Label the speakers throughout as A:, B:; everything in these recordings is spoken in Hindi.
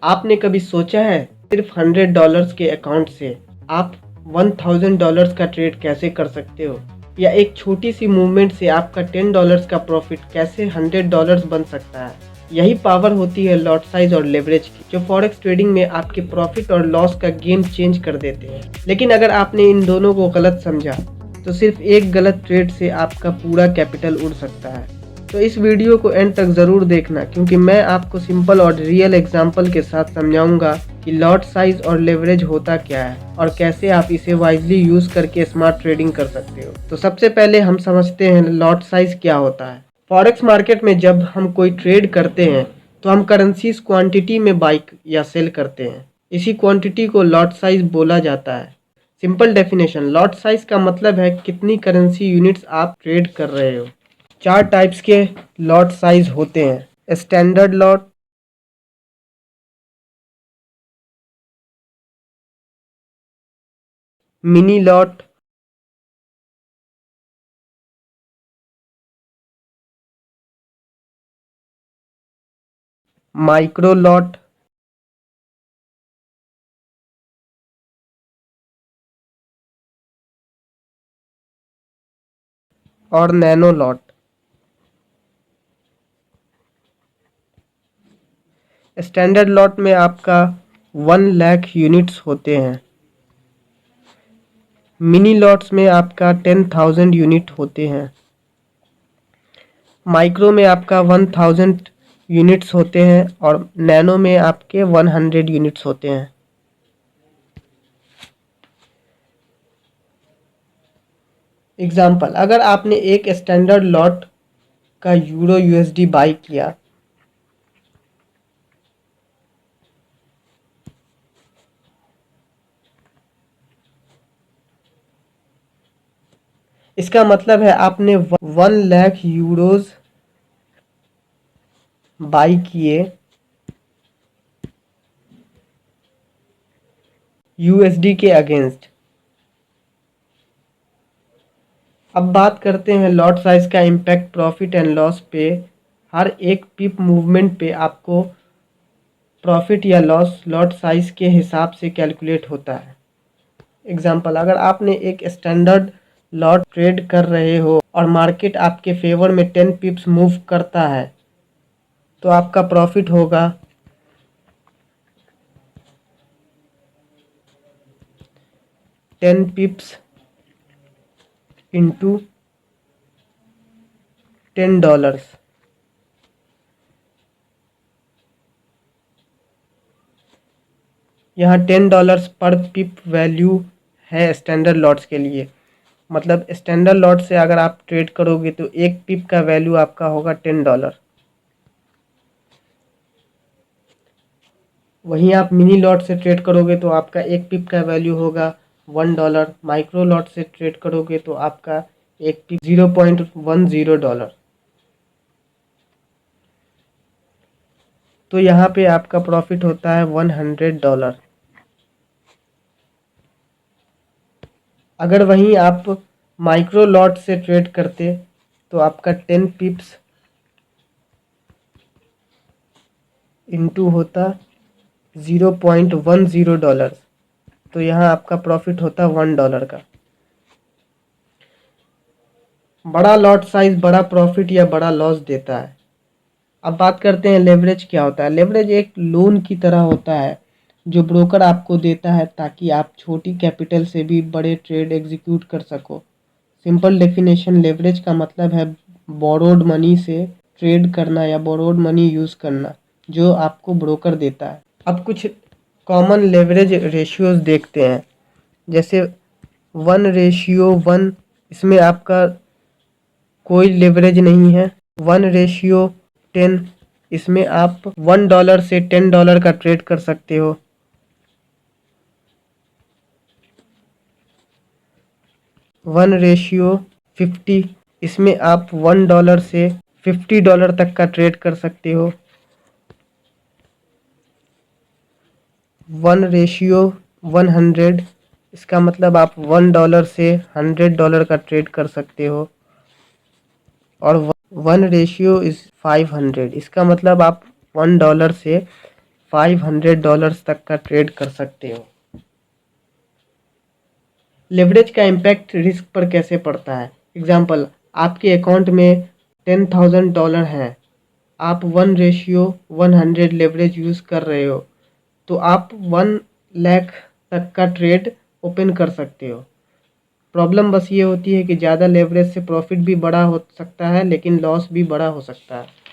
A: आपने कभी सोचा है सिर्फ $100 के अकाउंट से आप $1000 का ट्रेड कैसे कर सकते हो, या एक छोटी सी मूवमेंट से आपका $10 का प्रॉफिट कैसे $100 बन सकता है। यही पावर होती है लॉट साइज और लेवरेज की, जो फॉरेक्स ट्रेडिंग में आपके प्रॉफिट और लॉस का गेम चेंज कर देते हैं। लेकिन अगर आपने इन दोनों को गलत समझा तो सिर्फ एक गलत ट्रेड से आपका पूरा कैपिटल उड़ सकता है। तो इस वीडियो को एंड तक ज़रूर देखना, क्योंकि मैं आपको सिंपल और रियल एग्जांपल के साथ समझाऊंगा कि लॉट साइज और लेवरेज होता क्या है और कैसे आप इसे वाइजली यूज़ करके स्मार्ट ट्रेडिंग कर सकते हो। तो सबसे पहले हम समझते हैं लॉट साइज क्या होता है। फॉरेक्स मार्केट में जब हम कोई ट्रेड करते हैं तो हम करेंसीज क्वांटिटी में बाई या सेल करते हैं। इसी क्वांटिटी को लॉट साइज बोला जाता है। सिंपल डेफिनेशन, लॉट साइज का मतलब है कितनी करेंसी यूनिट्स आप ट्रेड कर रहे हो। 4 टाइप्स के लॉट साइज होते हैं: standard lot, mini lot, micro lot और नैनो लॉट। स्टैंडर्ड लॉट में आपका 1 लाख यूनिट्स होते हैं। मिनी लॉट्स में आपका 10,000 यूनिट होते हैं। माइक्रो में आपका 1000 यूनिट्स होते हैं और नैनो में आपके 100 यूनिट्स होते हैं। एग्जाम्पल, अगर आपने एक स्टैंडर्ड लॉट का यूरो यूएसडी बाई किया, इसका मतलब है आपने 1 लाख यूरोज बाई किए यूएसडी के अगेंस्ट। अब बात करते हैं लॉट साइज का इम्पैक्ट प्रॉफिट एंड लॉस पे। हर एक पिप मूवमेंट पे आपको प्रॉफिट या लॉस लॉट साइज के हिसाब से कैलकुलेट होता है। एग्जाम्पल, अगर आपने एक स्टैंडर्ड लॉट ट्रेड कर रहे हो और मार्केट आपके फेवर में 10 पिप्स मूव करता है तो आपका प्रॉफिट होगा 10 पिप्स इंटू $10। यहाँ $10 पर पिप वैल्यू है स्टैंडर्ड लॉट्स के लिए। मतलब स्टैंडर्ड लॉट से अगर आप ट्रेड करोगे तो एक पिप का वैल्यू आपका होगा $10। वहीं आप मिनी लॉट से ट्रेड करोगे तो आपका एक पिप का वैल्यू होगा $1। माइक्रो लॉट से ट्रेड करोगे तो आपका एक पिप $0.10। तो यहाँ पे आपका प्रॉफिट होता है $100। अगर वहीं आप माइक्रो लॉट से ट्रेड करते तो आपका 10 पिप्स इंटू होता $0.10, तो यहाँ आपका प्रॉफिट होता $1 का। बड़ा लॉट साइज बड़ा प्रॉफिट या बड़ा लॉस देता है। अब बात करते हैं लेवरेज क्या होता है। लेवरेज एक लोन की तरह होता है जो ब्रोकर आपको देता है ताकि आप छोटी कैपिटल से भी बड़े ट्रेड एग्जीक्यूट कर सको। सिंपल डेफिनेशन, लेवरेज का मतलब है बोरोड मनी से ट्रेड करना या बोरोड मनी यूज़ करना जो आपको ब्रोकर देता है। अब कुछ कॉमन लेवरेज रेशियोज देखते हैं, जैसे 1:1, इसमें आपका कोई लेवरेज नहीं है। 1:10, इसमें आप $1 से $10 का ट्रेड कर सकते हो। 1:50, इसमें आप $1 से $50 तक का ट्रेड कर सकते हो। 1:100, इसका मतलब आप $1 से $100 का ट्रेड कर सकते हो। और 1:500, इसका मतलब आप $1 से $500 तक का ट्रेड कर सकते हो। लेवरेज का इम्पैक्ट रिस्क पर कैसे पड़ता है? एग्जाम्पल, आपके अकाउंट में $10,000 हैं, आप 1:100 लेवरेज यूज़ कर रहे हो, तो आप 1 लाख तक का ट्रेड ओपन कर सकते हो। प्रॉब्लम बस ये होती है कि ज़्यादा लेवरेज से प्रॉफिट भी बड़ा हो सकता है, लेकिन लॉस भी बड़ा हो सकता है।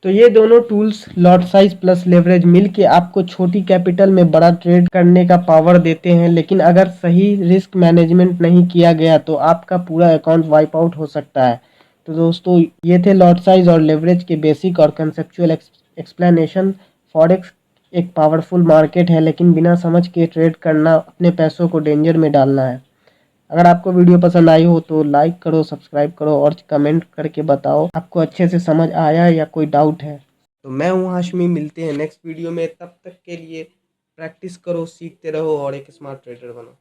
A: तो ये दोनों tools, lot size plus leverage, मिल के आपको छोटी कैपिटल में बड़ा ट्रेड करने का पावर देते हैं, लेकिन अगर सही रिस्क मैनेजमेंट नहीं किया गया तो आपका पूरा अकाउंट वाइप आउट हो सकता है। तो दोस्तों, ये थे लॉट साइज और लेवरेज के बेसिक और कंसेप्चुअल एक्सप्लेनेशन। फॉरेक्स एक पावरफुल मार्केट है, लेकिन बिना समझ के ट्रेड करना अपने पैसों को डेंजर में डालना है। अगर आपको वीडियो पसंद आई हो तो लाइक करो, सब्सक्राइब करो और कमेंट करके बताओ आपको अच्छे से समझ आया या कोई डाउट है। तो मैं हूँ हाशमी, मिलते हैं नेक्स्ट वीडियो में। तब तक के लिए प्रैक्टिस करो, सीखते रहो और एक स्मार्ट ट्रेडर बनो।